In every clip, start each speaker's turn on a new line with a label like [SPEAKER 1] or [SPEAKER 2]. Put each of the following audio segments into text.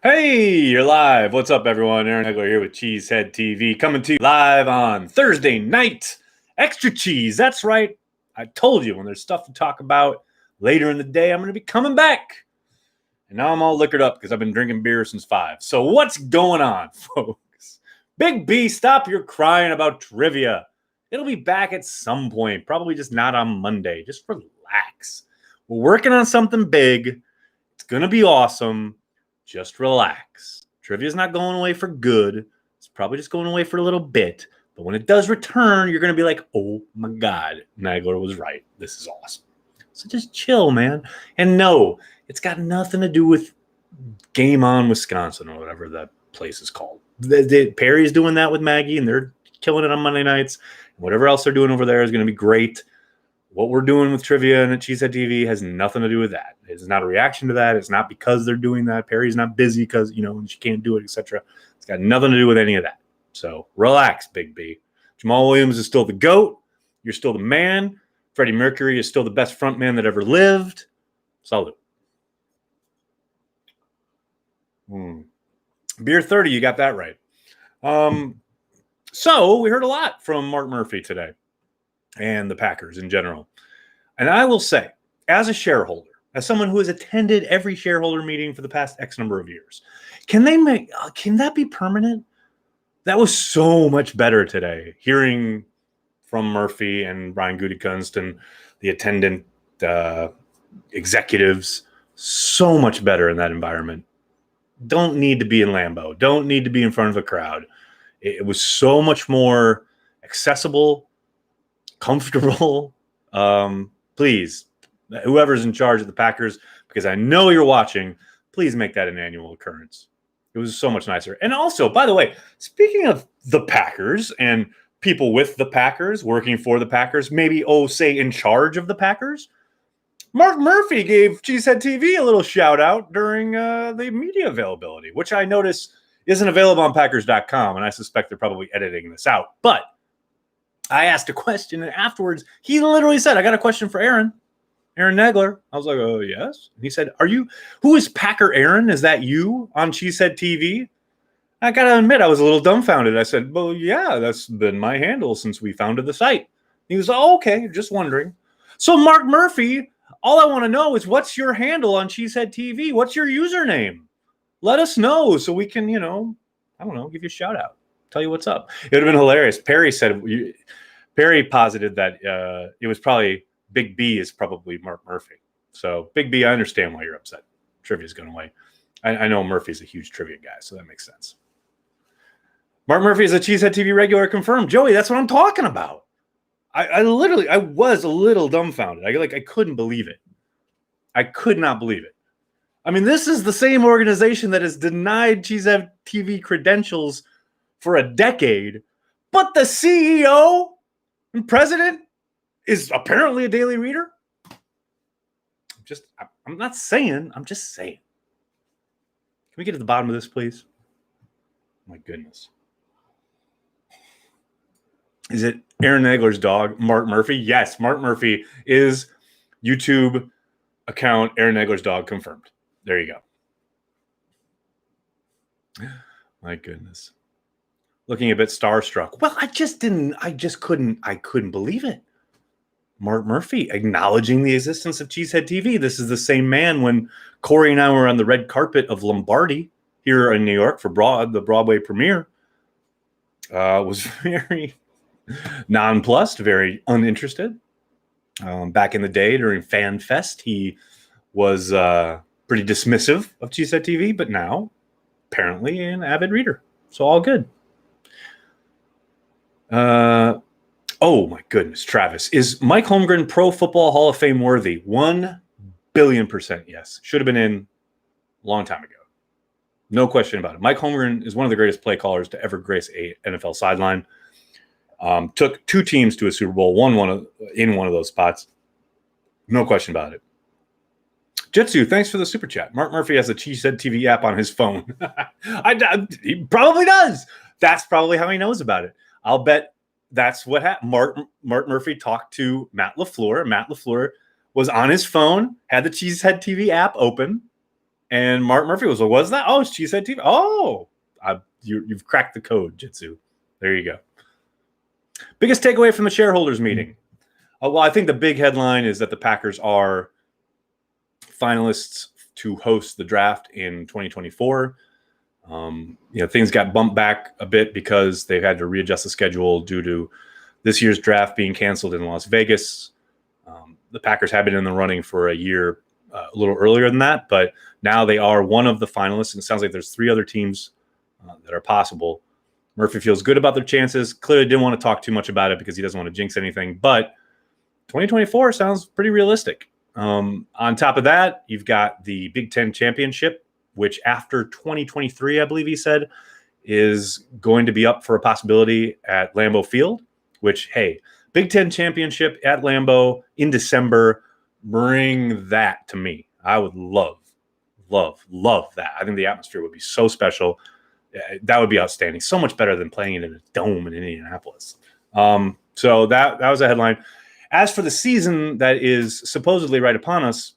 [SPEAKER 1] Hey, you're live. What's up, everyone? Aaron Hegler here with Cheesehead TV, coming to you live on Thursday night. Extra cheese. That's right. I told you when there's stuff to talk about later in the day, I'm going to be coming back. And now I'm all liquored up because I've been drinking beer since 5. So what's going on, folks? Big B, stop your crying about trivia. It'll be back at some point, probably just not on Monday. Just relax. We're working on something big. It's going to be awesome. Just relax. Trivia's not going away for good. It's probably just going away for a little bit. But when it does return, you're going to be like, oh my God, Nagler was right. This is awesome. So just chill, man. And no, it's got nothing to do with Game On Wisconsin or whatever that place is called. Perry's doing that with Maggie, and they're killing it on Monday nights. Whatever else they're doing over there is going to be great. What we're doing with trivia and at Cheesehead TV has nothing to do with that. It's not a reaction to that. It's not because they're doing that. Perry's not busy because, she can't do it, etc. It's got nothing to do with any of that. So relax, Big B. Jamal Williams is still the GOAT. You're still the man. Freddie Mercury is still the best front man that ever lived. Salute. Beer 30, you got that right. So we heard a lot from Mark Murphy today and the Packers in general. And I will say, as a shareholder, as someone who has attended every shareholder meeting for the past X number of years, can that be permanent? That was so much better today, hearing from Murphy and Brian Gutekunst and the attendant executives. So much better in that environment. Don't need to be in Lambeau. Don't need to be in front of a crowd. It was so much more accessible, comfortable. Please, whoever's in charge of the Packers, because I know you're watching, please make that an annual occurrence. It was so much nicer. And also, by the way, speaking of the Packers and people with the Packers, working for the Packers, maybe, say in charge of the Packers, Mark Murphy gave Cheesehead TV a little shout out during the media availability, which I notice isn't available on Packers.com, and I suspect they're probably editing this out. But I asked a question, and afterwards, he literally said, I got a question for Aaron Nagler. I was like, oh, yes. And he said, who is Packer Aaron? Is that you on Cheesehead TV? I got to admit, I was a little dumbfounded. I said, well, yeah, that's been my handle since we founded the site. He was like, oh, okay, just wondering. So, Mark Murphy, all I want to know is what's your handle on Cheesehead TV? What's your username? Let us know so we can, give you a shout out. Tell you what's up. It would have been hilarious. Perry posited that it was probably Big B is probably Mark Murphy. So Big B, I understand why you're upset. Trivia's going away. I know Murphy's a huge trivia guy, so that makes sense. Mark Murphy is a Cheesehead TV regular confirmed. Joey, that's what I'm talking about. I was a little dumbfounded. I couldn't believe it. I could not believe it. I mean, this is the same organization that has denied Cheesehead TV credentials for a decade, but the CEO and president is apparently a daily reader. I'm not saying, I'm just saying. Can we get to the bottom of this, please? My goodness. Is it Aaron Nagler's dog, Mark Murphy? Yes, Mark Murphy is YouTube account Aaron Nagler's dog confirmed. There you go. My goodness. Looking a bit starstruck. Well, I couldn't believe it. Mark Murphy acknowledging the existence of Cheesehead TV. This is the same man when Corey and I were on the red carpet of Lombardi here in New York for the Broadway premiere. Was very nonplussed, very uninterested. Back in the day during Fan Fest, he was pretty dismissive of Cheesehead TV, but now apparently an avid reader. So all good. Oh my goodness, Travis. Is Mike Holmgren Pro Football Hall of Fame worthy? 1 billion% yes. Should have been in a long time ago. No question about it. Mike Holmgren is one of the greatest play callers to ever grace a NFL sideline. Took 2 teams to a Super Bowl, won in one of those spots. No question about it. Jitsu, thanks for the super chat. Mark Murphy has a Cheesehead TV app on his phone. He probably does. That's probably how he knows about it. I'll bet that's what happened. Mark Murphy talked to Matt LaFleur. Matt LaFleur was on his phone, had the Cheesehead TV app open, And Mark Murphy was like, "What's that? Oh, she said TV. Oh, you've cracked the code, Jitsu. There you go." Biggest takeaway from the shareholders meeting. Well, I think the big headline is that the Packers are finalists to host the draft in 2024. Things got bumped back a bit because they've had to readjust the schedule due to this year's draft being canceled in Las Vegas. The Packers have been in the running for a year, a little earlier than that, but now they are one of the finalists, and it sounds like there's 3 other teams that are possible. Murphy feels good about their chances. Clearly didn't want to talk too much about it because he doesn't want to jinx anything, but 2024 sounds pretty realistic. On top of that, you've got the Big Ten Championship, which after 2023, I believe he said, is going to be up for a possibility at Lambeau Field, which, hey, Big Ten Championship at Lambeau in December, bring that to me. I would love that. I think the atmosphere would be so special. That would be outstanding. So much better than playing it in a dome in Indianapolis. So that was a headline. As for the season that is supposedly right upon us,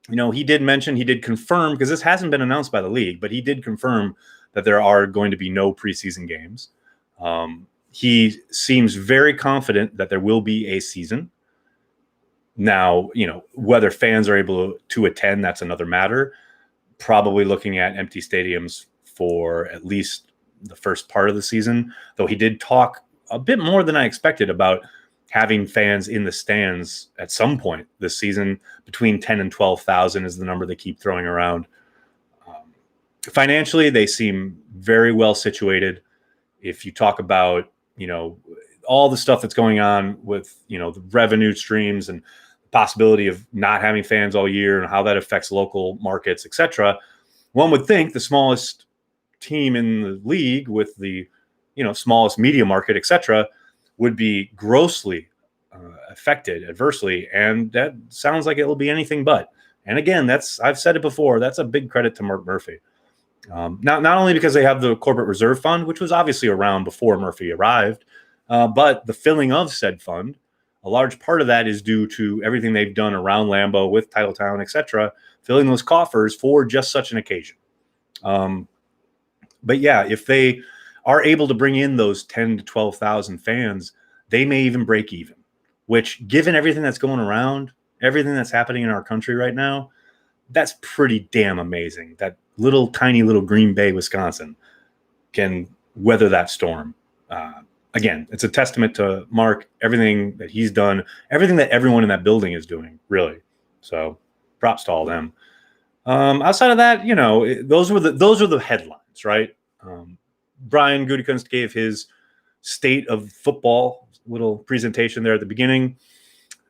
[SPEAKER 1] he did confirm, because this hasn't been announced by the league, but he did confirm that there are going to be no preseason games. He seems very confident that there will be a season. Now, whether fans are able to attend, that's another matter. Probably looking at empty stadiums for at least the first part of the season, though he did talk a bit more than I expected about having fans in the stands at some point this season. Between 10 and 12,000 is the number they keep throwing around. Financially, they seem very well situated. If you talk about, all the stuff that's going on with, the revenue streams and the possibility of not having fans all year and how that affects local markets, etc., one would think the smallest team in the league with the, smallest media market, etc., would be grossly affected adversely. And that sounds like it will be anything but. And again, I've said it before, that's a big credit to Mark Murphy. Not only because they have the corporate reserve fund, which was obviously around before Murphy arrived, but the filling of said fund, a large part of that is due to everything they've done around Lambeau with Titletown, etc., filling those coffers for just such an occasion. But yeah, if they are able to bring in those 10 to 12,000 fans, they may even break even, which, given everything that's going around, everything that's happening in our country right now, that's pretty damn amazing. That tiny little Green Bay, Wisconsin can weather that storm. Again, it's a testament to Mark, everything that he's done, everything that everyone in that building is doing, really. So props to all them. Outside of that, those are the headlines, right? Brian Gutekunst gave his state of football little presentation there at the beginning.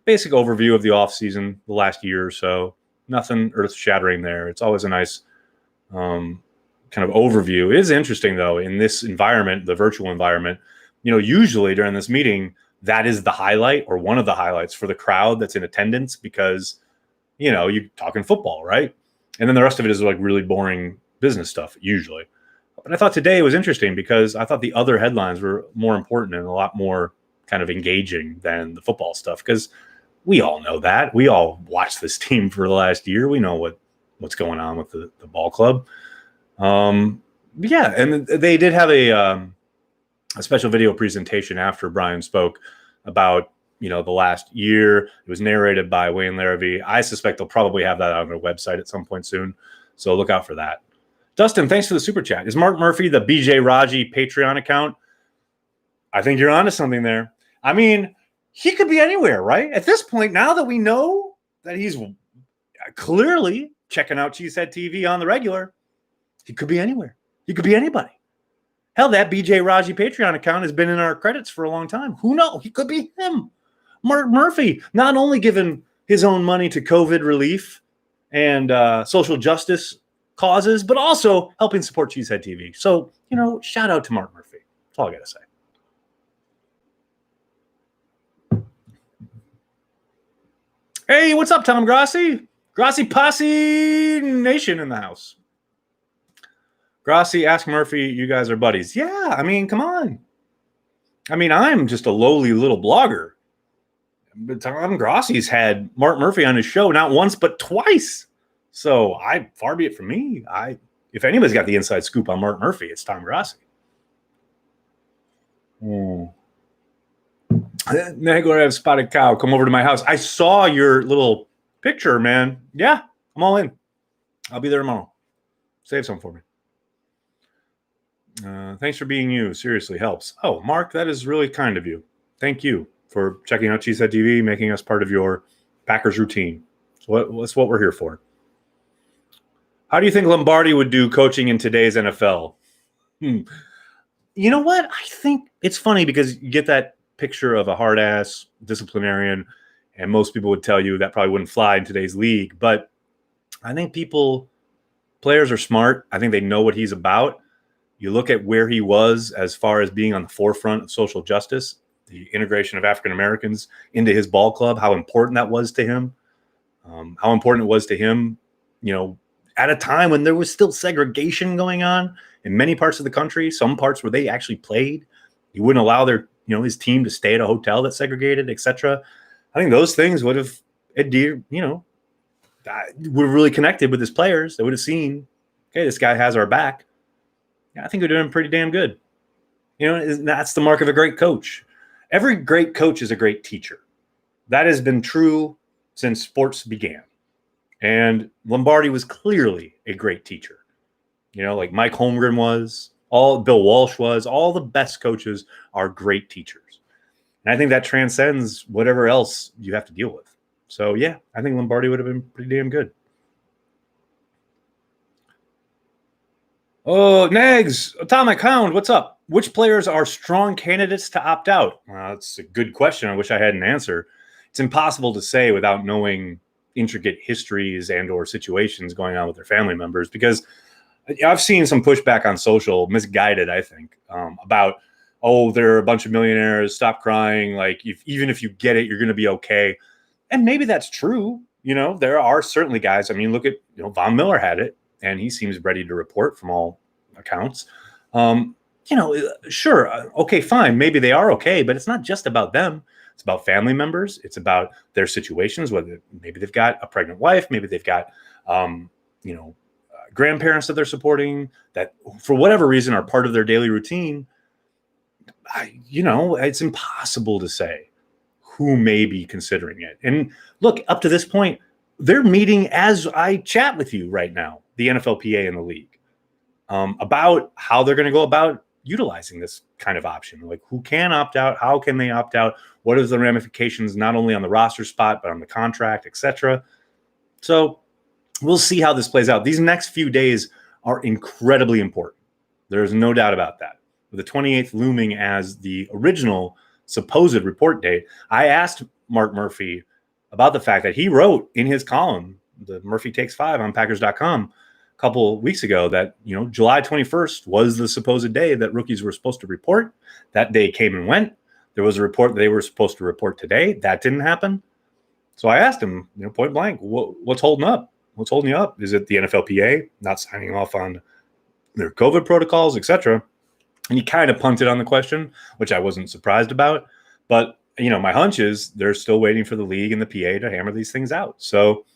[SPEAKER 1] Basic overview of the offseason, the last year or so. Nothing earth-shattering there. It's always a nice kind of overview. It is interesting, though, in this environment, the virtual environment, usually during this meeting, that is the highlight or one of the highlights for the crowd that's in attendance because, you're talking football, right? And then the rest of it is like really boring business stuff, usually. But I thought today was interesting because I thought the other headlines were more important and a lot more kind of engaging than the football stuff, because we all know that. We all watched this team for the last year. We know what's going on with the ball club. Yeah, and they did have a special video presentation after Brian spoke about, the last year. It was narrated by Wayne Larrabee. I suspect they'll probably have that on their website at some point soon. So look out for that. Dustin, thanks for the super chat. Is Mark Murphy the BJ Raji Patreon account? I think you're onto something there. I mean, he could be anywhere, right? At this point, now that we know that he's clearly checking out Cheesehead TV on the regular, he could be anywhere. He could be anybody. Hell, that BJ Raji Patreon account has been in our credits for a long time. Who knows? He could be him. Mark Murphy, not only giving his own money to COVID relief and social justice causes, but also helping support Cheesehead TV. So, shout out to Mark Murphy. That's all I got to say. Hey, what's up, Tom Grassi? Grassi Posse Nation in the house. Grassi, ask Murphy, you guys are buddies. Yeah, I mean, come on. I mean, I'm just a lowly little blogger. But Tom Grassi's had Mark Murphy on his show not once, but twice. So far be it from me. If anybody's got the inside scoop on Mark Murphy, it's Tom Grassi. Negative Spotted Cow, come over to my house. I saw your little picture, man. Yeah, I'm all in. I'll be there tomorrow. Save some for me. Thanks for being you. Seriously, helps. Oh, Mark, that is really kind of you. Thank you for checking out Cheesehead TV, making us part of your Packers routine. That's what we're here for. How do you think Lombardi would do coaching in today's NFL? You know what? I think it's funny because you get that picture of a hard-ass disciplinarian, and most people would tell you that probably wouldn't fly in today's league. But I think players are smart. I think they know what he's about. You look at where he was as far as being on the forefront of social justice, the integration of African Americans into his ball club, how important that was to him, how important it was to him, at a time when there was still segregation going on in many parts of the country, some parts where they actually played. He wouldn't allow his team to stay at a hotel that's segregated, etc. I think those things would have adhered, would have really connected with his players. They would have seen, okay, this guy has our back. I think we're doing pretty damn good. That's the mark of a great coach. Every great coach is a great teacher. That has been true since sports began. And Lombardi was clearly a great teacher. Like Mike Holmgren was, Bill Walsh was, all the best coaches are great teachers. And I think that transcends whatever else you have to deal with. So, yeah, I think Lombardi would have been pretty damn good. Oh, Nags, Atomic Hound, what's up? Which players are strong candidates to opt out? That's a good question. I wish I had an answer. It's impossible to say without knowing intricate histories and or situations going on with their family members, because I've seen some pushback on social, misguided, I think, about, they're a bunch of millionaires, stop crying. Like, even if you get it, you're going to be okay. And maybe that's true. There are certainly guys. I mean, look at, Von Miller had it, and he seems ready to report from all accounts. Sure. Okay, fine. Maybe they are okay, but it's not just about them. It's about family members. It's about their situations, whether maybe they've got a pregnant wife, maybe they've got, grandparents that they're supporting that for whatever reason are part of their daily routine. It's impossible to say who may be considering it. And look, up to this point, they're meeting as I chat with you right now, the NFLPA and the league, about how they're going to go about utilizing this kind of option. Like, who can opt out? How can they opt out? What are the ramifications, not only on the roster spot, but on the contract, etc. So we'll see how this plays out. These next few days are incredibly important. There's no doubt about that. With the 28th looming as the original supposed report date, I asked Mark Murphy about the fact that he wrote in his column, the Murphy Takes 5 on Packers.com, a couple weeks ago that, July 21st was the supposed day that rookies were supposed to report. That day came and went. There was a report that they were supposed to report today. That didn't happen. So I asked him, point blank, what's holding up? What's holding you up? Is it the NFLPA not signing off on their COVID protocols, etc.? And he kind of punted on the question, which I wasn't surprised about. But, my hunch is they're still waiting for the league and the PA to hammer these things out. So,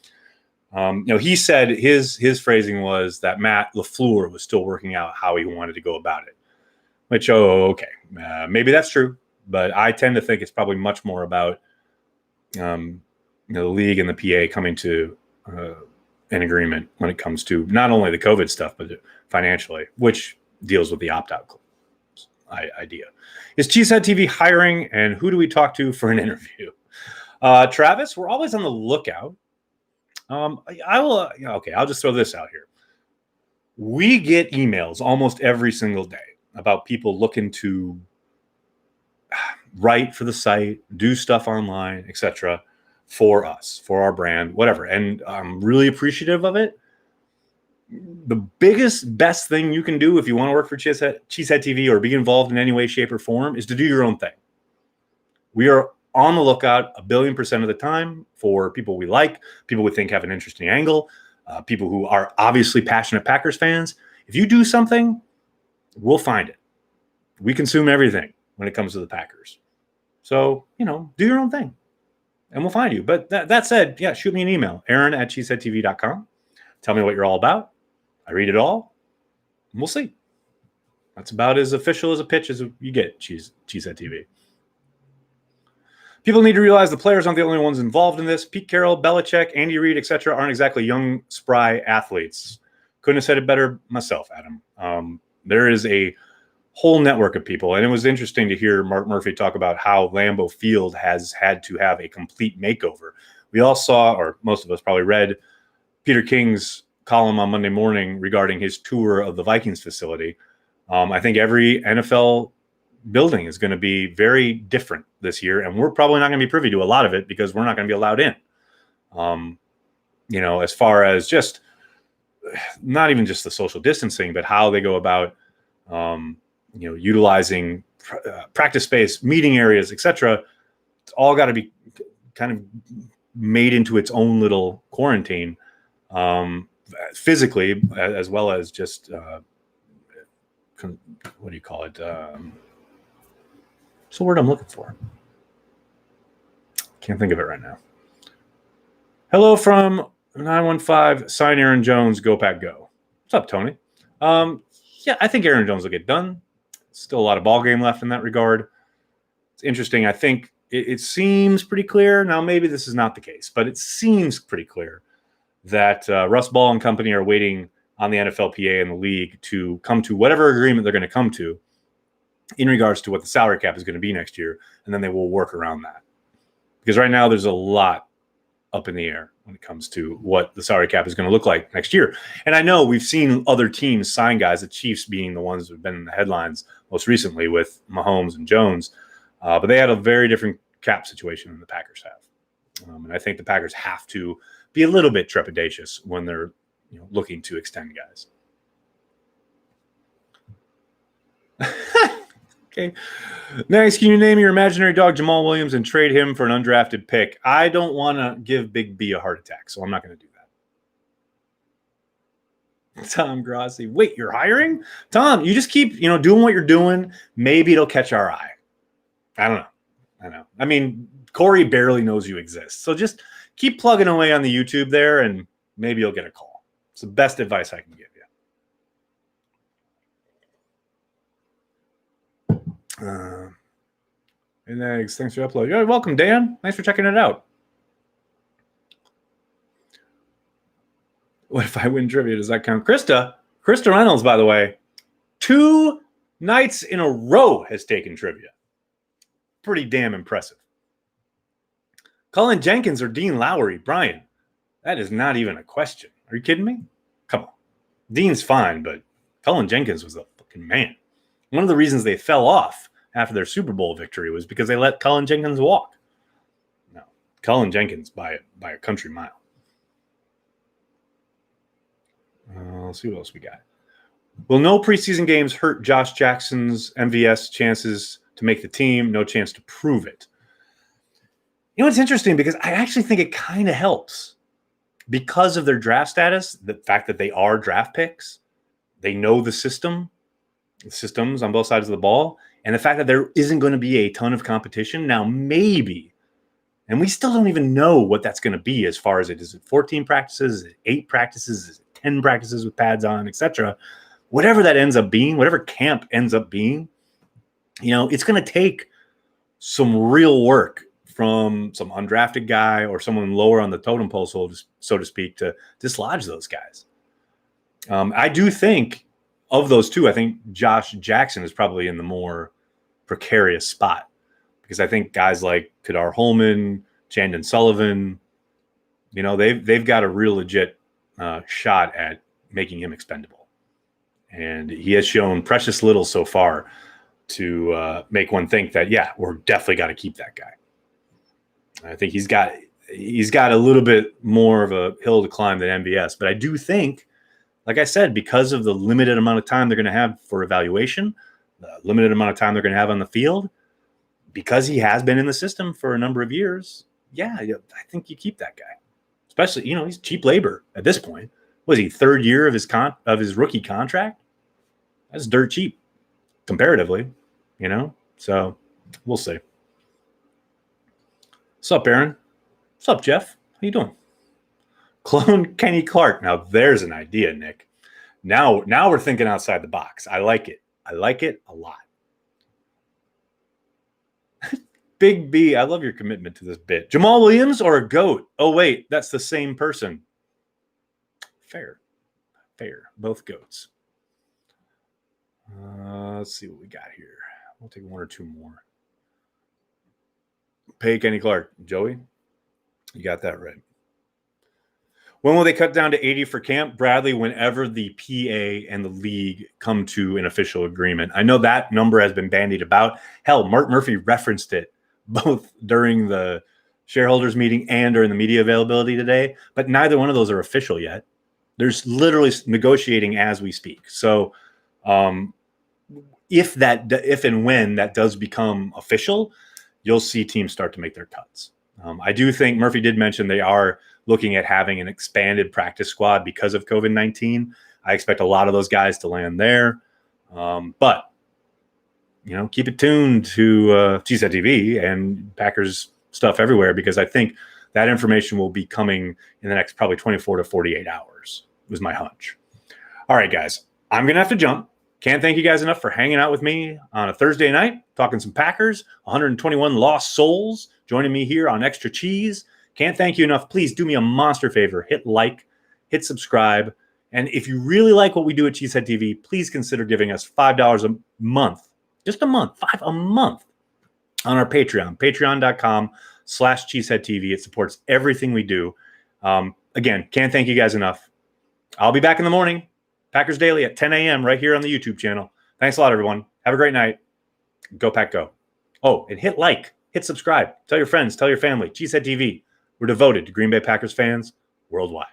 [SPEAKER 1] he said his phrasing was that Matt LaFleur was still working out how he wanted to go about it, which, okay, maybe that's true. But I tend to think it's probably much more about the league and the PA coming to an agreement when it comes to not only the COVID stuff, but financially, which deals with the opt-out idea. Is Cheesehead TV hiring, and who do we talk to for an interview? Travis, we're always on the lookout. I'll just throw this out here. We get emails almost every single day about people looking to write for the site, do stuff online, etc., for us, for our brand, whatever. And I'm really appreciative of it. The best thing you can do if you want to work for Cheesehead TV or be involved in any way, shape, or form is to do your own thing. We are on the lookout 1,000,000,000% of the time for people we like, people we think have an interesting angle, people who are obviously passionate Packers fans. If you do something, we'll find it. We consume everything when it comes to the Packers. So, do your own thing and we'll find you. But that said, yeah, shoot me an email, Aaron@cheeseheadtv.com. Tell me what you're all about. I read it all. And we'll see. That's about as official as a pitch as you get, Cheesehead TV. People need to realize the players aren't the only ones involved in this. Pete Carroll, Belichick, Andy Reid, etc. aren't exactly young, spry athletes. Couldn't have said it better myself, Adam. There is a whole network of people, and it was interesting to hear Mark Murphy talk about how Lambeau Field has had to have a complete makeover. We all saw, or most of us probably read, Peter King's column on Monday morning regarding his tour of the Vikings facility. I think every NFL building is going to be very different this year, and we're probably not going to be privy to a lot of it because we're not going to be allowed in. As far as just not even just the social distancing, but how they go about, utilizing practice space, meeting areas, etc. It's all got to be kind of made into its own little quarantine, physically as well as just what do you call it? What's the word I'm looking for? Can't think of it right now. Hello from 915. Sign Aaron Jones. Go Pack Go. What's up, Tony? Yeah, I think Aaron Jones will get done. Still a lot of ball game left in that regard. It's interesting. I think it seems pretty clear. Now, maybe this is not the case, but it seems pretty clear that Russ Ball and company are waiting on the NFLPA and the league to come to whatever agreement they're going to come to in regards to what the salary cap is going to be next year, and then they will work around that. Because right now there's a lot up in the air when it comes to what the salary cap is going to look like next year. And I know we've seen other teams sign guys, the Chiefs being the ones that have been in the headlines most recently with Mahomes and Jones, but they had a very different cap situation than the Packers have. And I think the Packers have to be a little bit trepidatious when they're looking to extend guys. Okay. Next, can you name your imaginary dog Jamal Williams and trade him for an undrafted pick? I don't want to give Big B a heart attack, so I'm not going to do that. Tom Grossi. Wait, you're hiring? Tom, you just keep, doing what you're doing. Maybe it'll catch our eye. I don't know. I mean, Corey barely knows you exist. So just keep plugging away on the YouTube there, and maybe you'll get a call. It's the best advice I can give you. And thanks for the upload. You're welcome, Dan. Thanks for checking it out. What if I win trivia? Does that count? Krista Reynolds, by the way, 2 nights in a row has taken trivia. Pretty damn impressive. Colin Jenkins or Dean Lowry? Brian, that is not even a question. Are you kidding me? Come on. Dean's fine, but Colin Jenkins was the fucking man. One of the reasons they fell off after their Super Bowl victory was because they let Colin Jenkins walk. No, Colin Jenkins by a country mile. Let's see what else we got. Will no preseason games hurt Josh Jackson's MVS chances to make the team? No chance to prove it. It's interesting because I actually think it kind of helps because of their draft status, the fact that they are draft picks. They know the systems on both sides of the ball, and the fact that there isn't going to be a ton of competition. Now, maybe, and we still don't even know what that's going to be as far as is it 14 practices, is it 8 practices, is it 10 practices with pads on, etc. Whatever that ends up being, whatever camp ends up being, it's going to take some real work from some undrafted guy or someone lower on the totem pole, so to speak, to dislodge those guys. I do think of those two, I think Josh Jackson is probably in the more precarious spot because I think guys like Kadar Holman, Chandon Sullivan, they've got a real legit shot at making him expendable. And he has shown precious little so far to make one think that, yeah, we're definitely got to keep that guy. I think he's got a little bit more of a hill to climb than MVS, but I do think, like I said, because of the limited amount of time they're going to have for evaluation, the limited amount of time they're going to have on the field, because he has been in the system for a number of years, yeah, I think you keep that guy. Especially, he's cheap labor at this point. Was he third year of his rookie contract? That's dirt cheap, comparatively, So we'll see. What's up, Aaron? What's up, Jeff? How you doing? Clone Kenny Clark. Now there's an idea, Nick. Now we're thinking outside the box. I like it. I like it a lot. Big B, I love your commitment to this bit. Jamal Williams or a GOAT? Oh, wait, that's the same person. Fair. Both GOATs. Let's see what we got here. We'll take one or two more. Pay Kenny Clark. Joey, you got that right. When will they cut down to 80 for camp? Bradley, whenever the PA and the league come to an official agreement. I know that number has been bandied about. Hell, Mark Murphy referenced it both during the shareholders meeting and during the media availability today, but neither one of those are official yet. There's literally negotiating as we speak. So if and when that does become official, you'll see teams start to make their cuts. I do think Murphy did mention they are looking at having an expanded practice squad because of COVID-19. I expect a lot of those guys to land there. But, keep it tuned to Cheesehead TV and Packers stuff everywhere, because I think that information will be coming in the next probably 24 to 48 hours, was my hunch. All right, guys, I'm going to have to jump. Can't thank you guys enough for hanging out with me on a Thursday night, talking some Packers, 121 lost souls, joining me here on Extra Cheese. Can't thank you enough. Please do me a monster favor. Hit like, hit subscribe. And if you really like what we do at Cheesehead TV, please consider giving us $5 a month, just a month, $5 a month on our Patreon, patreon.com/Cheesehead TV. It supports everything we do. Again, can't thank you guys enough. I'll be back in the morning, Packers Daily at 10 a.m. right here on the YouTube channel. Thanks a lot, everyone. Have a great night. Go Pack Go. Oh, and hit like, hit subscribe. Tell your friends, tell your family. Cheesehead TV. We're devoted to Green Bay Packers fans worldwide.